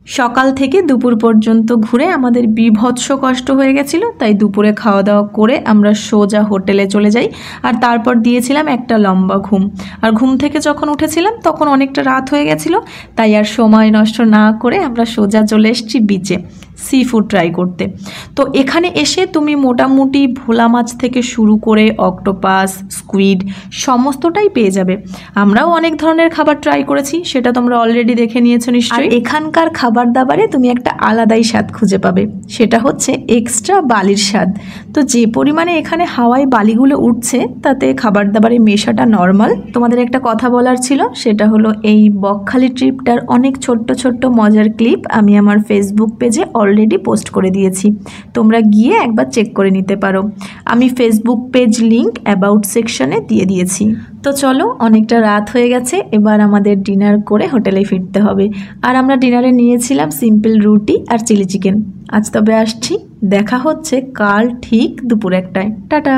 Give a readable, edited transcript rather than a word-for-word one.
সকাল থেকে দুপুর পর্যন্ত ঘুরে আমাদের বিভৎস কষ্ট হয়ে গেছিলো, তাই দুপুরে খাওয়া দাওয়া করে আমরা সোজা হোটেলে চলে যাই। আর তারপর দিয়েছিলাম একটা লম্বা ঘুম। আর ঘুম থেকে যখন উঠেছিলাম তখন অনেকটা রাত হয়ে গেছিলো, তাই আর সময় নষ্ট না করে আমরা সোজা চলে এসেছি বিচে সি ফুড ট্রাই করতে। তো এখানে এসে তুমি মোটামুটি ভোলা মাছ থেকে শুরু করে অক্টোপাস, স্কুইড সমস্তটাই পেয়ে যাবে। আমরাও অনেক ধরনের খাবার ট্রাই করেছি, সেটা তোমরা অলরেডি দেখে নিয়েছো নিশ্চয়ই। এখানকার খাবার দাবারে তুমি একটা আলাদাই স্বাদ খুঁজে পাবে, সেটা হচ্ছে এক্সট্রা বালির স্বাদ। তো যে পরিমাণে এখানে হাওয়ায় বালিগুলো উঠছে তাতে খাবার দাবারে মেশাটা নর্মাল। তোমাদের একটা কথা বলার ছিল, সেটা হলো এই বকখালি ট্রিপটার অনেক ছোট্ট ছোট্ট মজার ক্লিপ আমি আমার ফেসবুক পেজে অলরেডি পোস্ট করে দিয়েছি, তোমরা গিয়ে একবার চেক করে নিতে পারো। আমি ফেসবুক পেজ লিংক অ্যাবাউট সেকশনে দিয়ে দিয়েছি। তো চলো, অনেকটা রাত হয়ে গেছে, এবার আমাদের ডিনার করে হোটেলে ফিরতে হবে। আর আমরা ডিনারে নিয়েছিলাম সিম্পল রুটি আর চিলি চিকেন। আজ তবে আসছি, দেখা হচ্ছে কাল ঠিক দুপুর 1টায়। টাটা।